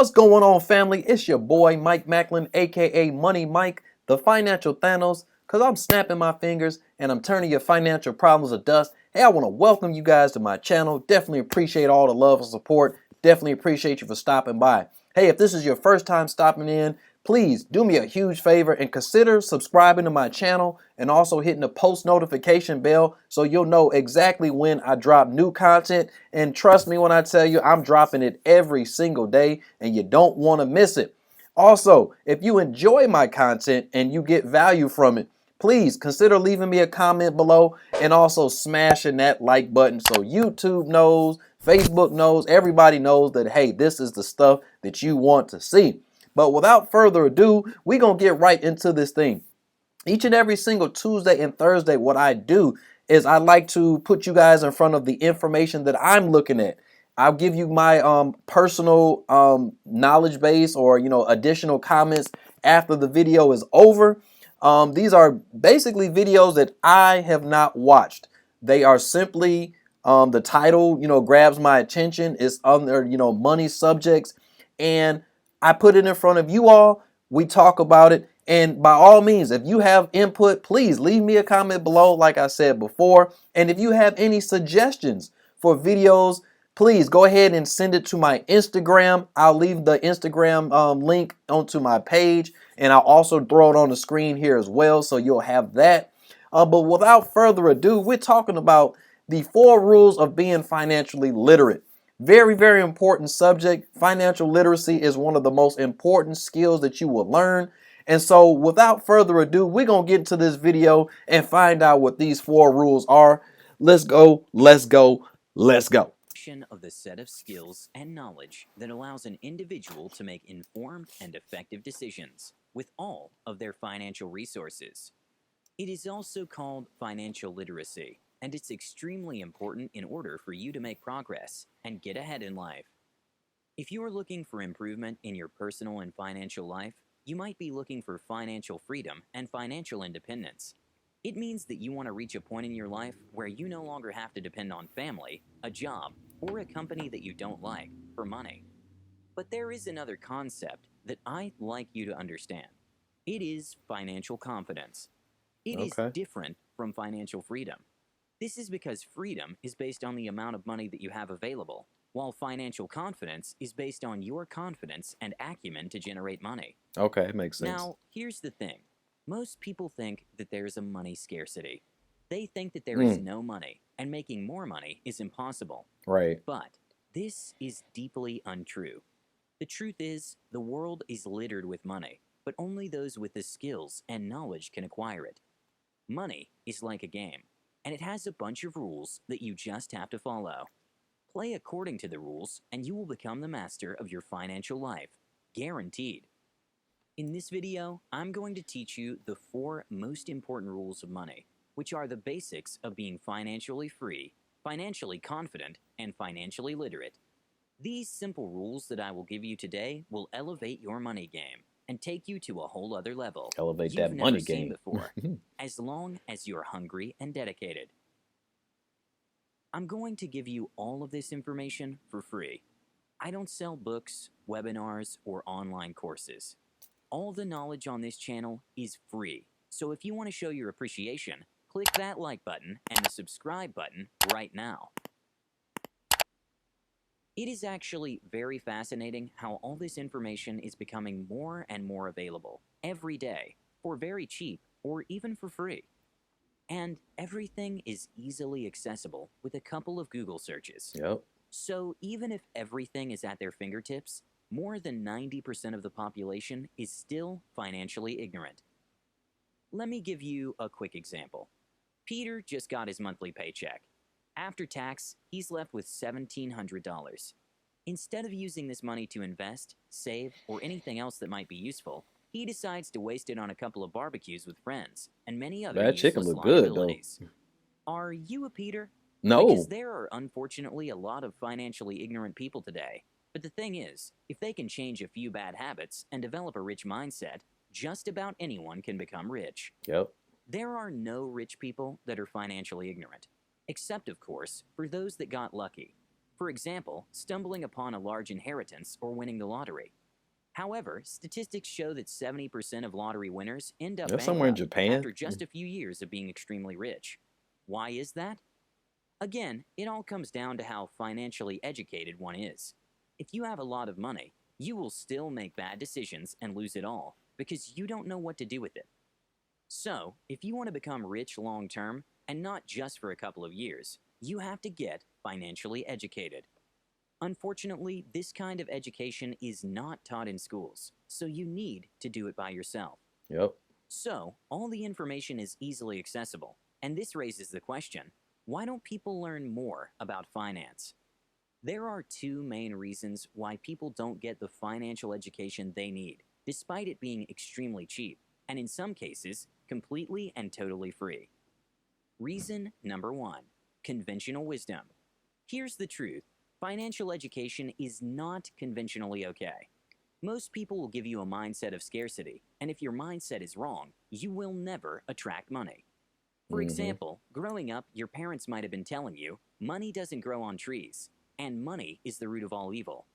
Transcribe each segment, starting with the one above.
What's going on, family? It's your boy Mike Macklin, aka Money Mike, the financial Thanos, because I'm snapping my fingers and I'm turning your financial problems to dust. Hey, I want to welcome you guys to my channel. Definitely appreciate all the love and support. Definitely appreciate you for stopping by. Hey, if this is your first time stopping in, please do me a huge favor and consider subscribing to my channel and also hitting the post notification bell so you'll know exactly when I drop new content. And trust me when I tell you, I'm dropping it every single day and you don't want to miss it. Also, if you enjoy my content and you get value from it, please consider leaving me a comment below and also smashing that like button so YouTube knows, Facebook knows, everybody knows that, hey, this is the stuff that you want to see. But without further ado, we're going to get right into this thing. Each and every single Tuesday and Thursday, what I do is I like to put you guys in front of the information that I'm looking at. I'll give you my personal knowledge base or, additional comments after the video is over. These are basically videos that I have not watched. They are simply the title, grabs my attention. It's under, money subjects. And I put it in front of you all. We talk about it. And by all means, if you have input, please leave me a comment below, like I said before. And if you have any suggestions for videos, please go ahead and send it to my Instagram. I'll leave the Instagram link onto my page, and I'll also throw it on the screen here as well, so you'll have that. But without further ado, we're talking about the 4 rules of being financially literate. Very, very important subject. Financial literacy is one of the most important skills that you will learn. And so without further ado, we're going to get into this video and find out what these 4 rules are. Let's go, let's go, let's go. Of the set of skills and knowledge that allows an individual to make informed and effective decisions with all of their financial resources. It is also called financial literacy, and it's extremely important in order for you to make progress and get ahead in life. If you are looking for improvement in your personal and financial life, you might be looking for financial freedom and financial independence. It means that you want to reach a point in your life where you no longer have to depend on family, a job, or a company that you don't like for money. But there is another concept that I'd like you to understand. It is financial confidence. It is different from financial freedom. This is because freedom is based on the amount of money that you have available, while financial confidence is based on your confidence and acumen to generate money. Okay, makes sense. Now, here's the thing. Most people think that there's a money scarcity. They think that there is no money, and making more money is impossible. Right. But this is deeply untrue. The truth is, the world is littered with money, but only those with the skills and knowledge can acquire it. Money is like a game, and it has a bunch of rules that you just have to follow. Play according to the rules, and you will become the master of your financial life. Guaranteed. In this video, I'm going to teach you the 4 most important rules of money, which are the basics of being financially free, financially confident, and financially literate. These simple rules that I will give you today will elevate your money game and take you to a whole other level Elevate you've that never money seen game before, as long as you're hungry and dedicated. I'm going to give you all of this information for free. I don't sell books, webinars, or online courses. All the knowledge on this channel is free, so if you want to show your appreciation, click that like button and the subscribe button right now. It is actually very fascinating how all this information is becoming more and more available every day for very cheap or even for free. And everything is easily accessible with a couple of Google searches. Yep. So even if everything is at their fingertips, more than 90% of the population is still financially ignorant. Let me give you a quick example. Peter just got his monthly paycheck. After tax, he's left with $1,700. Instead of using this money to invest, save, or anything else that might be useful, he decides to waste it on a couple of barbecues with friends and many other That chicken useless look good, though. liabilities. Are you a Peter? No. Because there are unfortunately a lot of financially ignorant people today. But the thing is, if they can change a few bad habits and develop a rich mindset, just about anyone can become rich. Yep. There are no rich people that are financially ignorant, except, of course, for those that got lucky. For example, stumbling upon a large inheritance or winning the lottery. However, statistics show that 70% of lottery winners end up That's somewhere in bankrupt Japan. after just a few years of being extremely rich. Why is that? Again, it all comes down to how financially educated one is. If you have a lot of money, you will still make bad decisions and lose it all because you don't know what to do with it. So, if you want to become rich long term, and not just for a couple of years, you have to get financially educated. Unfortunately, this kind of education is not taught in schools, so you need to do it by yourself. Yep. So, all the information is easily accessible, and this raises the question, why don't people learn more about finance? There are two main reasons why people don't get the financial education they need, despite it being extremely cheap, and in some cases, completely and totally free. Reason number one, conventional wisdom. Here's the truth. Financial education is not conventionally okay. Most people will give you a mindset of scarcity, and if your mindset is wrong, you will never attract money. For example, growing up, your parents might have been telling you, money doesn't grow on trees, and money is the root of all evil.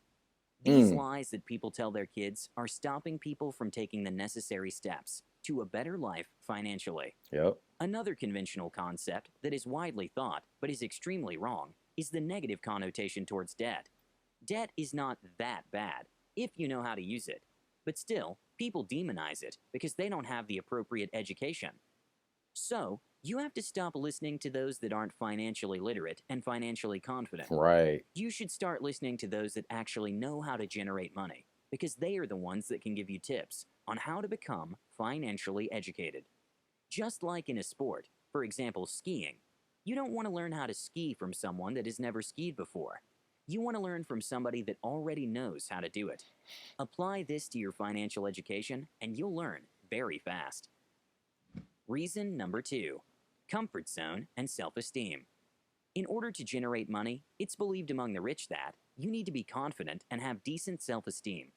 These lies that people tell their kids are stopping people from taking the necessary steps to a better life financially. Yep. Another conventional concept that is widely thought but is extremely wrong is the negative connotation towards debt. Debt is not that bad if you know how to use it, but still, people demonize it because they don't have the appropriate education. So, you have to stop listening to those that aren't financially literate and financially confident. Right. You should start listening to those that actually know how to generate money, because they are the ones that can give you tips on how to become financially educated. Just like in a sport, for example, skiing, you don't want to learn how to ski from someone that has never skied before. You want to learn from somebody that already knows how to do it. Apply this to your financial education, and you'll learn very fast. Reason number two, comfort zone and self-esteem. In order to generate money, it's believed among the rich that you need to be confident and have decent self-esteem.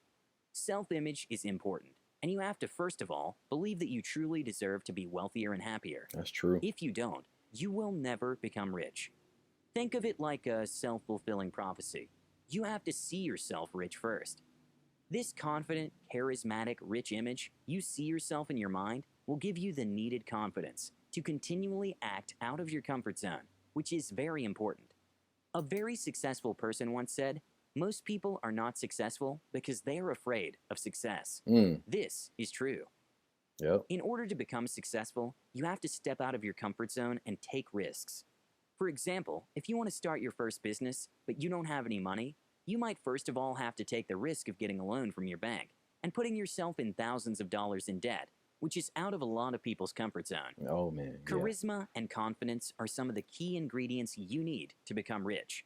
Self-image is important, and you have to first of all believe that you truly deserve to be wealthier and happier. That's true. If you don't, you will never become rich. Think of it like a self-fulfilling prophecy. You have to see yourself rich first. This confident, charismatic, rich image you see yourself in your mind will give you the needed confidence to continually act out of your comfort zone, which is very important. A very successful person once said, most people are not successful because they are afraid of success. This is true. Yep. In order to become successful, you have to step out of your comfort zone and take risks. For example, if you want to start your first business, but you don't have any money, you might first of all have to take the risk of getting a loan from your bank and putting yourself in thousands of dollars in debt, which is out of a lot of people's comfort zone. Oh, man. Yeah. Charisma and confidence are some of the key ingredients you need to become rich.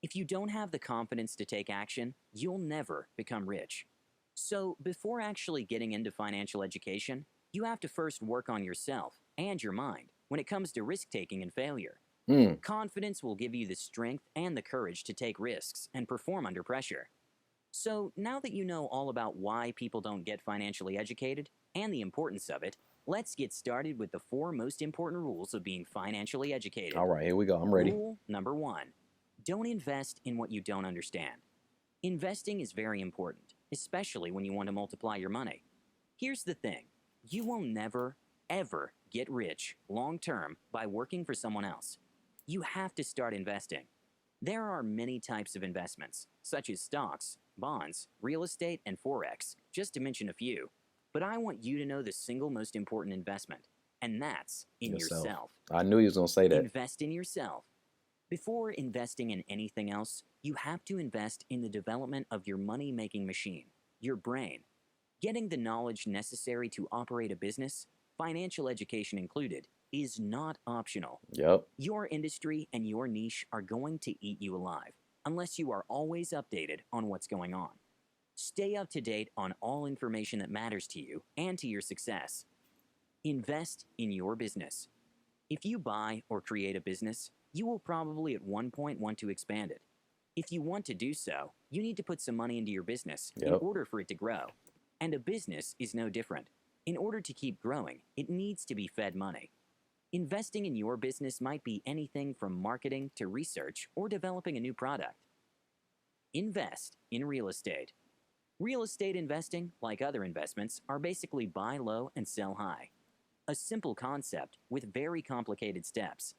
If you don't have the confidence to take action, you'll never become rich. So, before actually getting into financial education, you have to first work on yourself and your mind when it comes to risk-taking and failure. Confidence will give you the strength and the courage to take risks and perform under pressure. So, now that you know all about why people don't get financially educated and the importance of it, let's get started with the 4 most important rules of being financially educated. All right, here we go. I'm ready. Rule number 1. Don't invest in what you don't understand. Investing is very important, especially when you want to multiply your money. Here's the thing. You will never, ever get rich long-term by working for someone else. You have to start investing. There are many types of investments, such as stocks, bonds, real estate, and Forex, just to mention a few. But I want you to know the single most important investment, and that's in yourself. I knew he was going to say that. Invest in yourself. Before investing in anything else, you have to invest in the development of your money-making machine, your brain. Getting the knowledge necessary to operate a business, financial education included, is not optional. Yep. Your industry and your niche are going to eat you alive, unless you are always updated on what's going on. Stay up to date on all information that matters to you and to your success. Invest in your business. If you buy or create a business, you will probably at one point want to expand it. If you want to do so, you need to put some money into your business in order for it to grow. And a business is no different. In order to keep growing, it needs to be fed money. Investing in your business might be anything from marketing to research or developing a new product. Invest in real estate. Real estate investing, like other investments, are basically buy low and sell high. A simple concept with very complicated steps.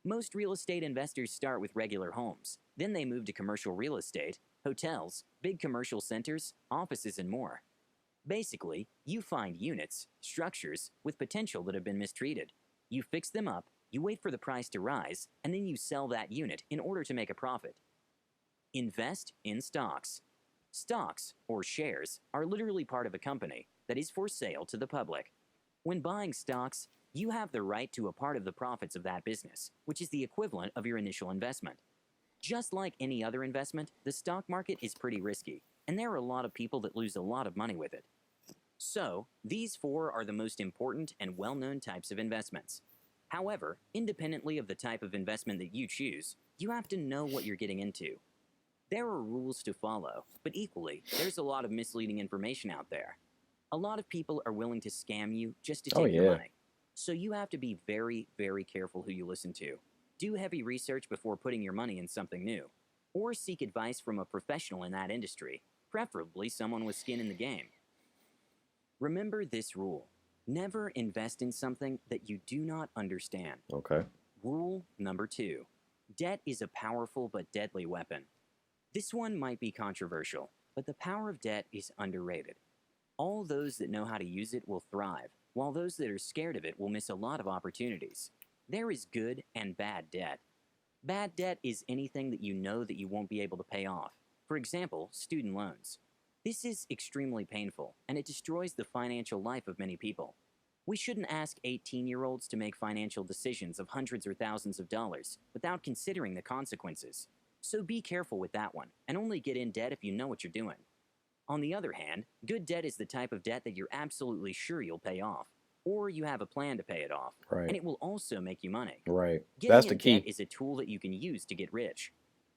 Most real estate investors start with regular homes. Then they move to commercial real estate, hotels, big commercial centers, offices, and more. Basically, you find units, structures, with potential that have been mistreated. You fix them up, you wait for the price to rise, and then you sell that unit in order to make a profit. Invest in stocks. Stocks, or shares, are literally part of a company that is for sale to the public. When buying stocks, you have the right to a part of the profits of that business, which is the equivalent of your initial investment. Just like any other investment, the stock market is pretty risky, and there are a lot of people that lose a lot of money with it. So, these four are the most important and well-known types of investments. However, independently of the type of investment that you choose, you have to know what you're getting into. There are rules to follow, but equally, there's a lot of misleading information out there. A lot of people are willing to scam you just to Oh take your yeah. money. So you have to be very, very careful who you listen to. Do heavy research before putting your money in something new. Or seek advice from a professional in that industry, preferably someone with skin in the game. Remember this rule. Never invest in something that you do not understand. Okay. Rule number 2. Debt is a powerful but deadly weapon. This one might be controversial, but the power of debt is underrated. All those that know how to use it will thrive, while those that are scared of it will miss a lot of opportunities. There is good and bad debt. Bad debt is anything that you won't be able to pay off. For example, student loans. This is extremely painful, and it destroys the financial life of many people. We shouldn't ask 18-year-olds to make financial decisions of hundreds or thousands of dollars without considering the consequences. So be careful with that one, and only get in debt if you know what you're doing. On the other hand, good debt is the type of debt that you're absolutely sure you'll pay off, or you have a plan to pay it off, Right. and it will also make you money. Right. Getting That's the in debt key. is a tool that you can use to get rich.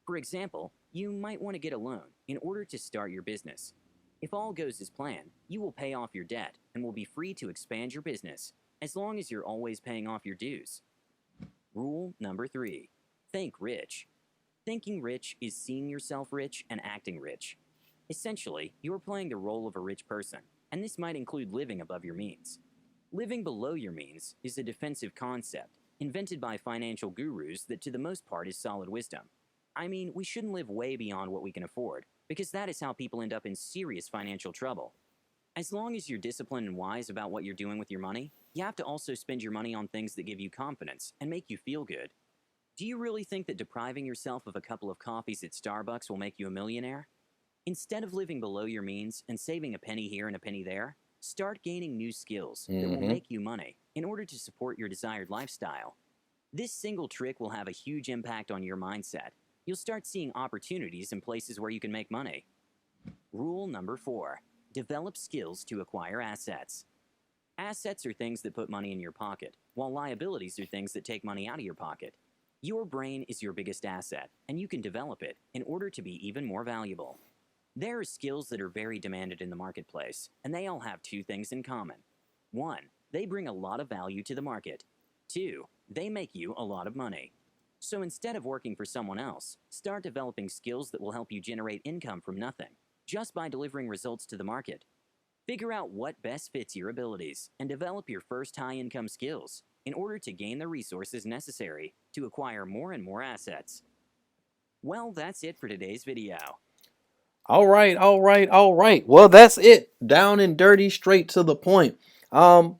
For example, you might want to get a loan in order to start your business. If all goes as planned, you will pay off your debt and will be free to expand your business, as long as you're always paying off your dues. Rule number 3. Think rich. Thinking rich is seeing yourself rich and acting rich. Essentially, you're playing the role of a rich person, and this might include living above your means. Living below your means is a defensive concept invented by financial gurus that to the most part is solid wisdom. I mean, we shouldn't live way beyond what we can afford, because that is how people end up in serious financial trouble. As long as you're disciplined and wise about what you're doing with your money, you have to also spend your money on things that give you confidence and make you feel good. Do you really think that depriving yourself of a couple of coffees at Starbucks will make you a millionaire? Instead of living below your means and saving a penny here and a penny there, start gaining new skills that will make you money in order to support your desired lifestyle. This single trick will have a huge impact on your mindset. You'll start seeing opportunities in places where you can make money. Rule number 4. Develop skills to acquire assets. Assets are things that put money in your pocket, while liabilities are things that take money out of your pocket. Your brain is your biggest asset, and you can develop it in order to be even more valuable. There are skills that are very demanded in the marketplace, and they all have 2 things in common. 1. They bring a lot of value to the market. 2. They make you a lot of money. So instead of working for someone else, start developing skills that will help you generate income from nothing, just by delivering results to the market. Figure out what best fits your abilities and develop your first high-income skills in order to gain the resources necessary to acquire more and more assets. Well, that's it for today's video. All right, all right, all right. Well, that's it. Down and dirty, straight to the point. I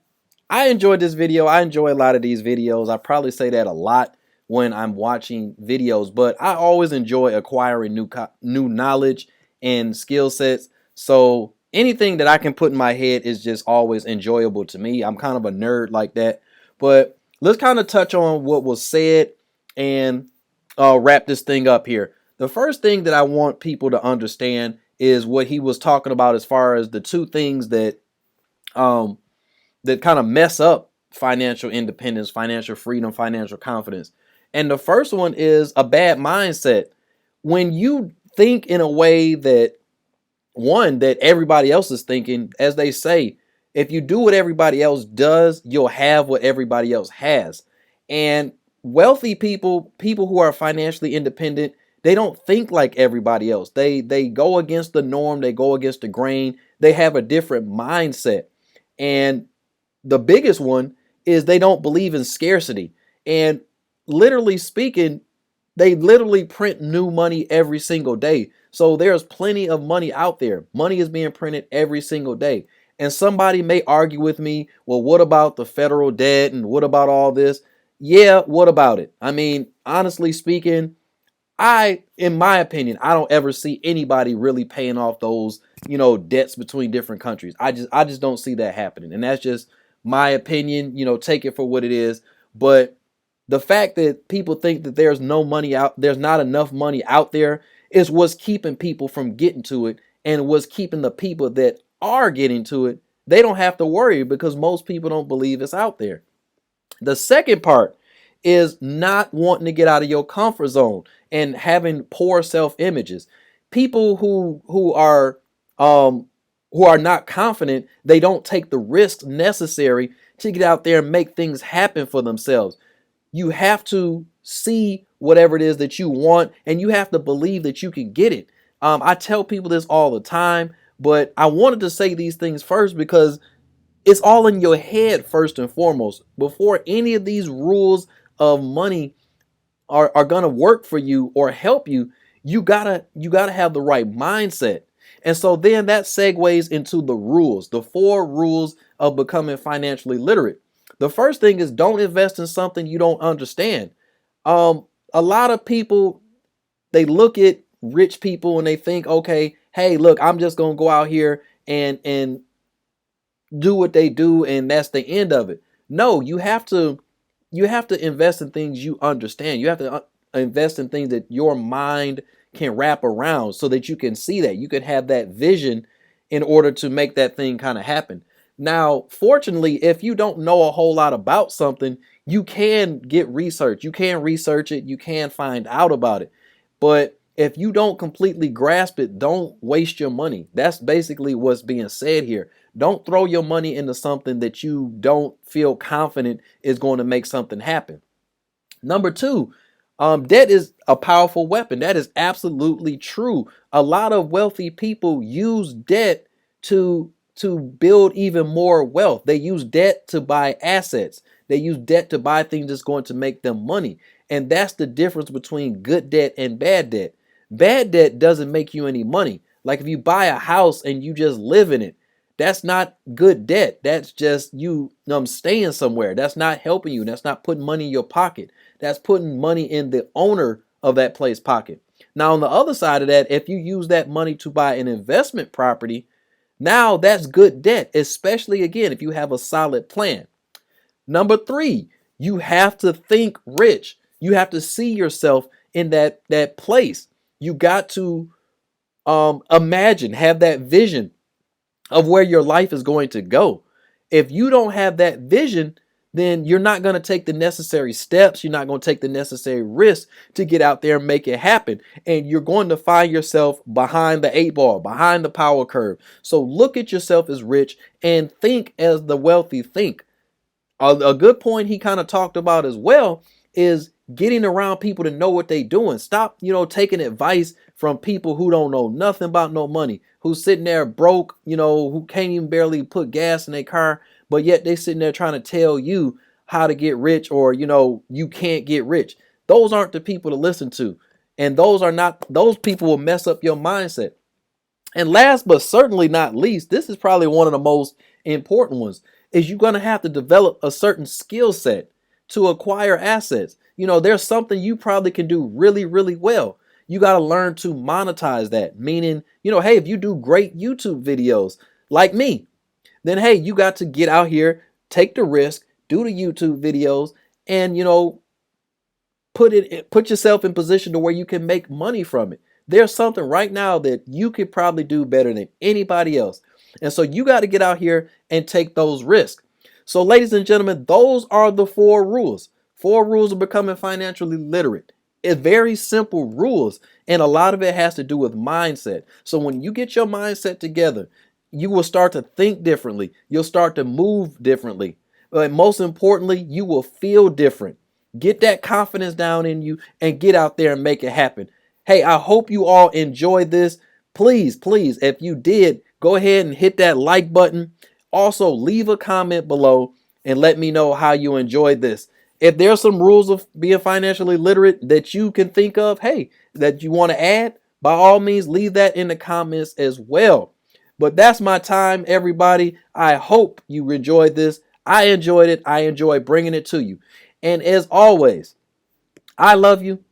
enjoyed this video. I enjoy a lot of these videos. I probably say that a lot when I'm watching videos, but I always enjoy acquiring new knowledge and skill sets. So anything that I can put in my head is just always enjoyable to me. I'm kind of a nerd like that. But let's kind of touch on what was said and wrap this thing up here. The first thing that I want people to understand is what he was talking about as far as the 2 things that that kind of mess up financial independence, financial freedom, financial confidence. And the first one is a bad mindset. When you think in a way that that everybody else is thinking, as they say, if you do what everybody else does, you'll have what everybody else has. And wealthy people, people who are financially independent, They don't think like everybody else. They go against the norm, they go against the grain. They have a different mindset. And the biggest one is they don't believe in scarcity. And literally speaking, they literally print new money every single day. So there's plenty of money out there. Money is being printed every single day. And somebody may argue with me, well, what about the federal debt and what about all this? Yeah, what about it? I mean, honestly speaking, in my opinion, I don't ever see anybody really paying off those, debts between different countries. I just don't see that happening. And that's just my opinion, take it for what it is. But the fact that people think that there's not enough money out there is what's keeping people from getting to it, and what's keeping the people that are getting to it, they don't have to worry because most people don't believe it's out there. The second part is not wanting to get out of your comfort zone and having poor self-images. People who are not confident, they don't take the risks necessary to get out there and make things happen for themselves. You have to see whatever it is that you want, and you have to believe that you can get it. I tell people this all the time, but I wanted to say these things first because it's all in your head first and foremost. Before any of these rules of money are gonna work for you or help you, you gotta have the right mindset. And so then that segues into the rules, the 4 rules of becoming financially literate. The first thing is don't invest in something you don't understand. A lot of people, they look at rich people and they think, okay, hey, look, I'm just gonna go out here and do what they do and that's the end of it. No, you have to invest in things you understand. You have to invest in things that your mind can wrap around so that you can see that. You can have that vision in order to make that thing kind of happen. Now, fortunately, if you don't know a whole lot about something, you can get research. You can research it. You can find out about it. But if you don't completely grasp it, don't waste your money. That's basically what's being said here. Don't throw your money into something that you don't feel confident is going to make something happen. Number 2, debt is a powerful weapon. That is absolutely true. A lot of wealthy people use debt to build even more wealth. They use debt to buy assets. They use debt to buy things that's going to make them money. And that's the difference between good debt and bad debt. Bad debt doesn't make you any money. Like if you buy a house and you just live in it, that's not good debt. That's just you staying somewhere. That's not helping you. That's not putting money in your pocket. That's putting money in the owner of that place pocket. Now, on the other side of that, if you use that money to buy an investment property, now that's good debt, especially again, if you have a solid plan. Number 3, you have to think rich. You have to see yourself in that place. You got to imagine, have that vision of where your life is going to go. If you don't have that vision, then you're not going to take the necessary steps. You're not going to take the necessary risks to get out there and make it happen. And you're going to find yourself behind the 8 ball, behind the power curve. So look at yourself as rich and think as the wealthy think. A good point he kind of talked about as well is getting around people to know what they're doing. Stop, taking advice from people who don't know nothing about no money, who's sitting there broke, who can't even barely put gas in their car, but yet they sitting there trying to tell you how to get rich or, you can't get rich. Those aren't the people to listen to. And those people will mess up your mindset. And last but certainly not least, this is probably one of the most important ones, is you're going to have to develop a certain skill set to acquire assets. There's something you probably can do really, really well. You got to learn to monetize that. Meaning, hey, if you do great YouTube videos like me, then, hey, you got to get out here, take the risk, do the YouTube videos, and, put yourself in position to where you can make money from it. There's something right now that you could probably do better than anybody else. And so you got to get out here and take those risks. So ladies and gentlemen, those are the 4 rules. 4 rules of becoming financially literate. It's very simple rules. And a lot of it has to do with mindset. So when you get your mindset together, you will start to think differently. You'll start to move differently. But most importantly, you will feel different. Get that confidence down in you and get out there and make it happen. Hey, I hope you all enjoyed this. Please, please, if you did, go ahead and hit that like button. Also, leave a comment below and let me know how you enjoyed this. If there's some rules of being financially literate that you can think of, hey, that you want to add, by all means, leave that in the comments as well. But that's my time, everybody. I hope you enjoyed this. I enjoyed it. I enjoyed bringing it to you. And as always, I love you.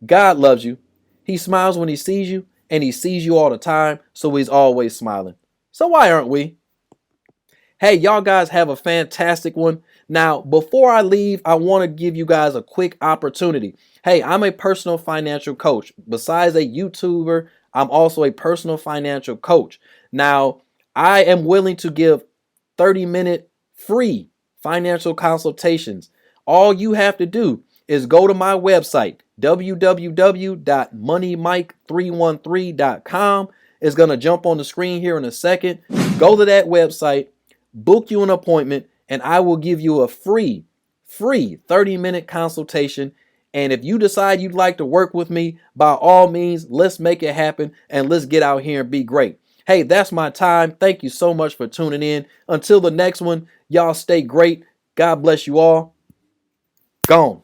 God loves you. He smiles when he sees you, and he sees you all the time, so he's always smiling. So why aren't we? Hey, y'all guys have a fantastic one. Now, before I leave, I want to give you guys a quick opportunity. Hey, I'm a personal financial coach. Besides a YouTuber, I'm also a personal financial coach. Now, I am willing to give 30-minute free financial consultations. All you have to do is go to my website, www.moneymike313.com. It's going to jump on the screen here in a second. Go to that website, book you an appointment, and I will give you a free 30-minute consultation. And if you decide you'd like to work with me, by all means, let's make it happen and let's get out here and be great. Hey, that's my time. Thank you so much for tuning in. Until the next one, y'all stay great. God bless you all. Gone.